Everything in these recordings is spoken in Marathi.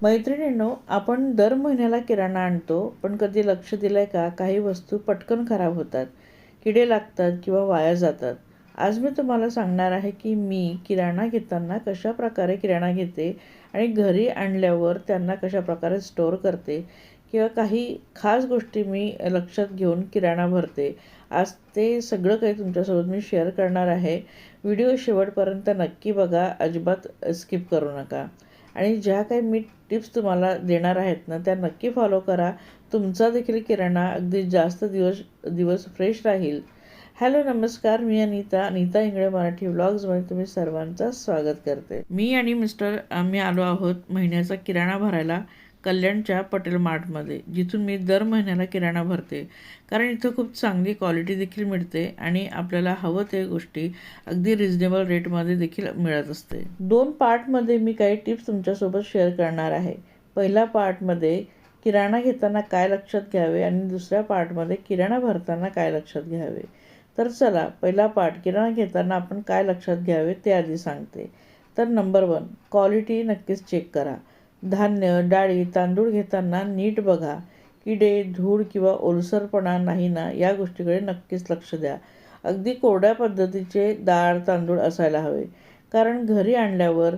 मैत्रिणींनो, आपण दर महिन्याला किराणा आणतो, पण कधी लक्ष दिलंय का काही वस्तू पटकन खराब होतात, किडे लागतात किंवा वाया जातात. आज मी तुम्हाला सांगणार आहे की मी किराणा घेताना कशाप्रकारे किराणा घेते आणि घरी आणल्यावर त्यांना कशाप्रकारे स्टोअर करते किंवा काही खास गोष्टी मी लक्षात घेऊन किराणा भरते. आज ते सगळं काही तुमच्यासोबत मी शेअर करणार आहे. व्हिडिओ शेवटपर्यंत नक्की बघा, अजिबात स्किप करू नका. आणि ज्या काही मी टिप्स तुम्हाला देणार आहेत ना, त्या नक्की फॉलो करा. तुमचा देखील किराणा अगदी जास्त दिवस दिवस फ्रेश राहील. हॅलो, नमस्कार. मी अनिता इंगळे मराठी व्लॉग्समध्ये तुम्ही सर्वांचं स्वागत करते. मी आणि मिस्टर आम्ही आलो आहोत महिन्याचा किराणा भरायला कल्याणच्या पटेल मार्टमध्ये, जिथून मी दर महिन्याला किराणा भरते. कारण इथं खूप चांगली क्वालिटी देखील मिळते आणि आपल्याला हवं ते गोष्टी अगदी रिजनेबल रेटमध्ये देखील मिळत असते. 2 पार्टमध्ये मी काही टिप्स तुमच्यासोबत शेअर करणार आहे. पहिल्या पार्टमध्ये किराणा घेताना काय लक्षात घ्यावे आणि दुसऱ्या पार्टमध्ये किराणा भरताना काय लक्षात घ्यावे. तर चला, पहिला पार्ट किराणा घेताना आपण काय लक्षात घ्यावे ते आधी सांगते. तर नंबर 1, क्वालिटी नक्कीच चेक करा. धान्य, डाळी, तांदूळ घेताना नीट बघा. किडे, धूळ किंवा ओलसरपणा नाही ना, या गोष्टीकडे नक्कीच लक्ष द्या. अगदी कोरड्या पद्धतीचे डाळ, तांदूळ असायला हवे. कारण घरी आणल्यावर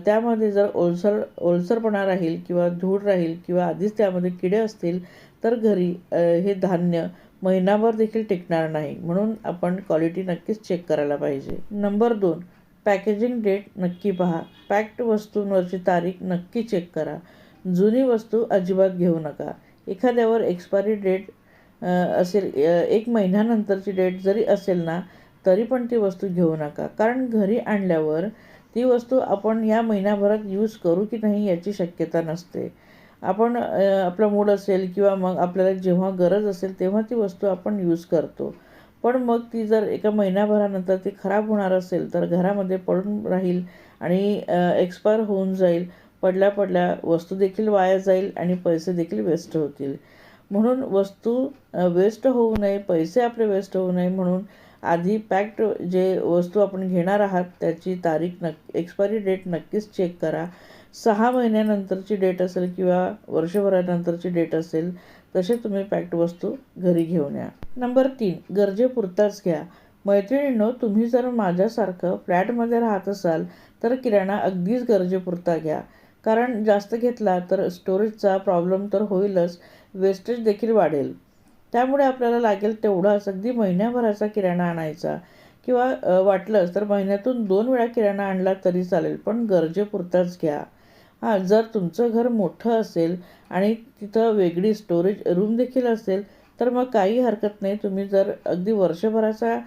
त्यामध्ये जर ओलसरपणा राहील किंवा धूळ राहील किंवा आधीच त्यामध्ये किडे असतील तर घरी हे धान्य महिनाभर देखील टिकणार नाही. म्हणून आपण क्वालिटी नक्कीच चेक करायला पाहिजे. नंबर 2, पॅकेजिंग डेट नक्की पहा. पॅक्ड वस्तूंवरची तारीख नक्की चेक करा. जुनी वस्तू अजिबात घेऊ नका. एखाद्यावर एक्सपायरी डेट असेल, 1 महिन्यानंतरची डेट जरी असेल ना, तरी पण ती वस्तू घेऊ नका. कारण घरी आणल्यावर ती वस्तू आपण या महिन्याभरात यूज करू की नाही याची शक्यता नसते. आपण आपला मूड असेल किंवा मग आपल्याला जेव्हा गरज असेल तेव्हा ती वस्तू आपण यूज करतो. पण मग ती जर एका महिन्याभरानंतर ती खराब होणार असेल तर घरामध्ये पडून राहील आणि एक्सपायर होऊन जाईल. पडल्या वस्तू देखील वाया जाईल आणि पैसे देखील वेस्ट होतील. म्हणून वस्तू वेस्ट होऊ नये, पैसे आपले वेस्ट होऊ नये म्हणून आधी पॅक्ड जे वस्तू आपण घेणार आहात त्याची तारीख एक्सपायरी डेट नक्कीच चेक करा. 6 महिन्यानंतरची डेट असेल किंवा वर्षभरानंतरची डेट असेल तसे तुम्ही पॅक्ड वस्तू घरी घेऊन या. नंबर 3, गरजेपुरताच घ्या. मैत्रिणींनो, तुम्ही जर माझ्यासारखं फ्लॅटमध्ये राहत असाल तर किराणा अगदीच गरजेपुरता घ्या. कारण जास्त घेतला तर स्टोरेजचा प्रॉब्लेम तर होईलच, वेस्टेज देखील वाढेल. त्यामुळे आपल्याला लागेल तेवढाच अगदी महिन्याभराचा किराणा आणायचा किंवा वाटलंच तर महिन्यातून 2 वेळा किराणा आणला तरी चालेल, पण गरजेपुरताच घ्या. जर तुमचं घर मोठं असेल आणि तिथं वेगळी स्टोरेज रूम देखील असेल तर मग काही हरकत नाही. तुम्ही जर अगदी वर्षभराचा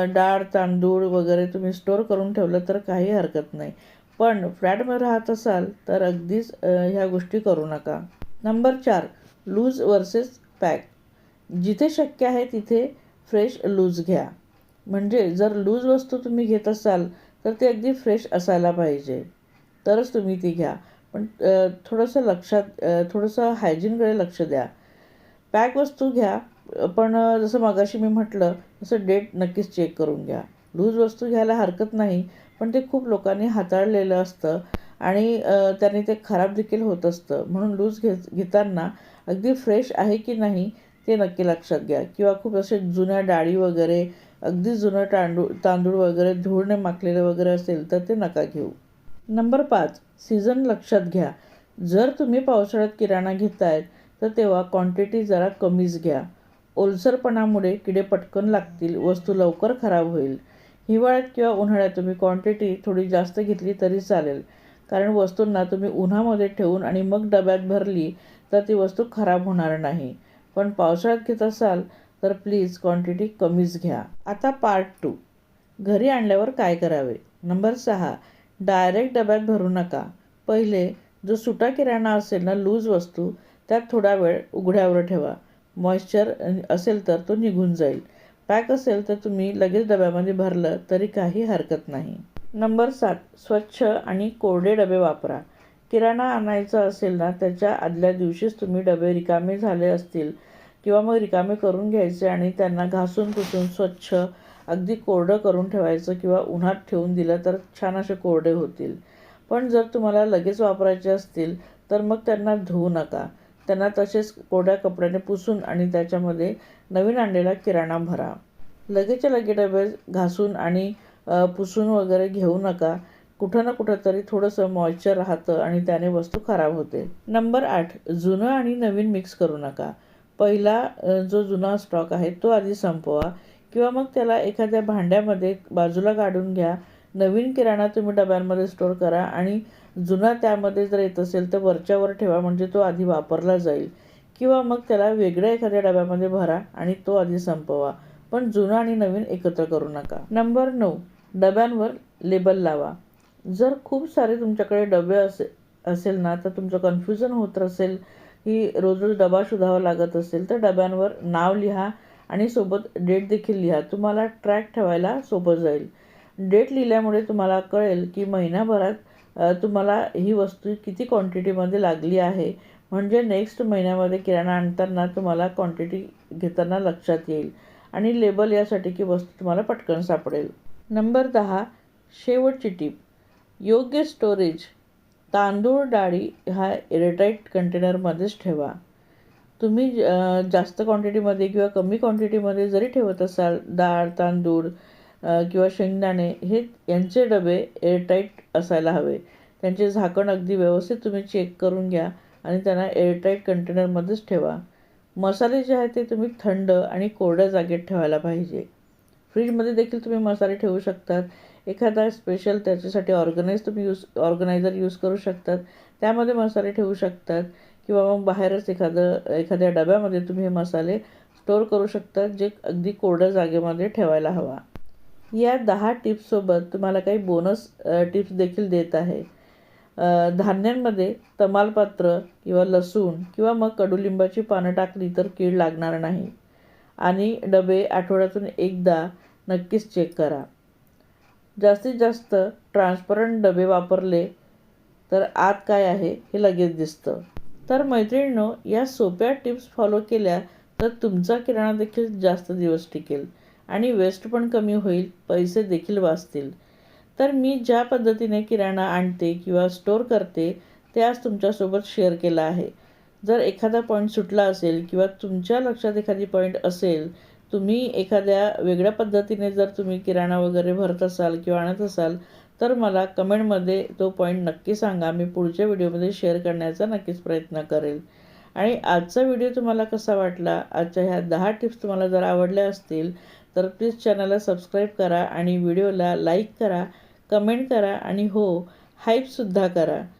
डाळ, तांदूळ वगैरे तुम्ही स्टोअर करून ठेवलं तर काही हरकत नाही. पण फ्लॅटमध्ये राहत असाल तर अगदीच ह्या गोष्टी करू नका. Number 4, loose versus pack. जिथे शक्य आहे तिथे फ्रेश लूज घ्या. म्हणजे जर लूज वस्तू तुम्ही घेत असाल तर ती अगदी फ्रेश असायला पाहिजे, तरच तुम्ही ती घ्या. पण थोडंसं हायजीनकडे लक्ष द्या. पॅक वस्तू घ्या, पण जसं मगाशी मी म्हटलं तसं डेट नक्कीच चेक करून घ्या. लूज वस्तू घ्यायला हरकत नाही, पण ते खूप लोकांनी हाताळलेलं असतं आणि त्याने ते खराब देखील होत असतं. म्हणून लूज घेताना अगदी फ्रेश आहे की नाही ते नक्की लक्षात घ्या. किंवा खूप असे जुन्या डाळी वगैरे, अगदी जुनं तांदूळ वगैरे धूळने माखलेलं वगैरे असेल तर ते नका घेऊ. नंबर 5, सीझन लक्षात घ्या. जर तुम्ही पावसाळ्यात किराणा घेतायत तर तेव्हा क्वांटिटी जरा कमीच घ्या. ओलसरपणामुळे किडे पटकन लागतील, वस्तू लवकर खराब होईल. हिवाळ्यात किंवा उन्हाळ्यात तुम्ही क्वांटिटी थोडी जास्त घेतली तरी चालेल. कारण वस्तूंना तुम्ही उन्हामध्ये ठेवून आणि मग डब्यात भरली तर ती वस्तू खराब होणार नाही. पण पावसाळ्यात घेत असाल तर प्लीज क्वांटिटी कमीच घ्या. आता पार्ट 2, घरी आणल्यावर काय करावे. नंबर 6, डायरेक्ट डब्यात भरू नका. पहिले जो सुटा किराणा असेल ना, लूज वस्तू, त्यात थोडा वेळ उघड्यावर ठेवा. मॉइश्चर असेल तर तो निघून जाईल. पॅक असेल तर तुम्ही लगेच डब्यामध्ये भरलं तरी काही हरकत नाही. नंबर 7, स्वच्छ आणि कोरडे डबे वापरा. किराणा आणायचा असेल ना, त्याच्या आदल्या दिवशीच तुम्ही डबे रिकामे झाले असतील किंवा मग रिकामे करून घ्यायचे आणि त्यांना घासून पुसून स्वच्छ अगदी कोरडं करून ठेवायचं किंवा उन्हात ठेवून दिलं तर छान असे कोरडे होतील. पण जर तुम्हाला लगेच वापरायचे असतील तर मग त्यांना धुवू नका. त्यांना तसेच कोरड्या कपड्याने पुसून आणि त्याच्यामध्ये नवीन आणलेला किराणा भरा. लगेचच्या लगे डबे घासून आणि पुसून वगैरे घेऊ नका. कुठं ना कुठं तरी थोडंसं मॉइश्चर राहतं आणि त्याने वस्तू खराब होते. नंबर 8, जुनं आणि नवीन मिक्स करू नका. पहिला जो जुना स्टॉक आहे तो आधी संपवा किंवा मग त्याला एखाद्या भांड्यामध्ये बाजूला काढून घ्या. नवीन किराणा तुम्ही डब्यांमध्ये स्टोअर करा आणि जुना त्यामध्ये जर येत असेल तर वरच्यावर ठेवा, म्हणजे तो आधी वापरला जाईल. किंवा मग त्याला वेगळ्या एखाद्या डब्यामध्ये भरा आणि तो आधी संपवा. पण जुनं आणि नवीन एकत्र करू नका. नंबर 9, डब्यांवर लेबल लावा. जर खूप सारे तुमच्याकडे डबे असेल ना, तर तुमचं कन्फ्युजन होत असेल की रोज रोज डबा शोधावा लागत असेल, तर डब्यांवर नाव लिहा आणि सोबत डेट देखील लिहा. तुम्हाला ट्रॅक ठेवायला सोपं जाईल. डेट लिहिल्यामुळे तुम्हाला कळेल की महिन्याभरात तुम्हाला ही वस्तू किती क्वांटिटीमध्ये लागली आहे. म्हणजे नेक्स्ट महिन्यामध्ये किराणा आणताना तुम्हाला क्वांटिटी घेताना लक्षात येईल. आणि लेबल यासाठी की वस्तू तुम्हाला पटकन सापडेल. नंबर 10, शेवटची टीप, योग्य स्टोरेज. तांदूळ, डाळी हा एअरटाईट कंटेनरमध्येच ठेवा. तुम्ही जास्त क्वांटिटीमध्ये किंवा कमी क्वांटिटीमध्ये जरी ठेवत असाल, डाळ, तांदूळ किंवा शेंगदाणे यांचे डबे एअरटाईट असायला हवे. त्यांचे झाकण अगदी व्यवस्थित तुम्ही चेक करून घ्या आणि त्यांना एअरटाईट कंटेनरमध्येच ठेवा. मसाले जे आहेत ते तुम्ही थंड आणि कोरड्या जागेत ठेवायला पाहिजे. फ्रीजमध्ये देखील तुम्ही मसाले ठेवू शकतात. एखादा स्पेशल त्याच्यासाठी ऑर्गनायझर यूज करू शकतात. त्यामध्ये मसाले ठेवू शकतात किंवा मग बाहेरच एखाद्या डब्यामध्ये तुम्ही हे मसाले स्टोअर करू शकतात, जे अगदी कोरड्या जागेमध्ये ठेवायला हवा. या 10 टिप्ससोबत तुम्हाला काही बोनस टिप्स देखील देत आहे. धान्यांमध्ये तमालपत्र किंवा लसूण किंवा मग कडुलिंबाची पानं टाकली तर कीड लागणार नाही. आणि डबे आठवड्यातून एकदा नक्कीच चेक करा. जास्तीत जास्त ट्रान्सपरंट डबे वापरले तर आत काय आहे हे लगेच दिसतं. तर मैत्रिणींनो, या सोप्या टिप्स फॉलो केल्या तर तुमचा किराणा देखील जास्त दिवस टिकेल आणि वेस्ट पण कमी होईल, पैसे देखील वाचतील. तर मी ज्या पद्धतीने किराणा आणते किंवा स्टोअर करते ते आज तुमच्यासोबत शेअर केलं आहे. जर एखादा पॉईंट सुटला असेल किंवा तुमच्या लक्षात एखादी पॉईंट असेल, तुम्ही एखाद्या वेगळ्या पद्धतीने जर तुम्ही किराणा वगैरे भरत असाल किंवा आणत असाल, तर मला कमेंटमध्ये तो पॉईंट नक्की सांगा. मी पुढच्या व्हिडिओमध्ये शेअर करण्याचा नक्कीच प्रयत्न करेल. आणि आजचा व्हिडिओ तुम्हाला कसा वाटला, आजच्या ह्या 10 टिप्स तुम्हाला जर आवडल्या असतील तर प्लीज चॅनलला सबस्क्राईब करा आणि व्हिडिओला लाईक करा, कमेंट करा आणि हाईपसुद्धा करा.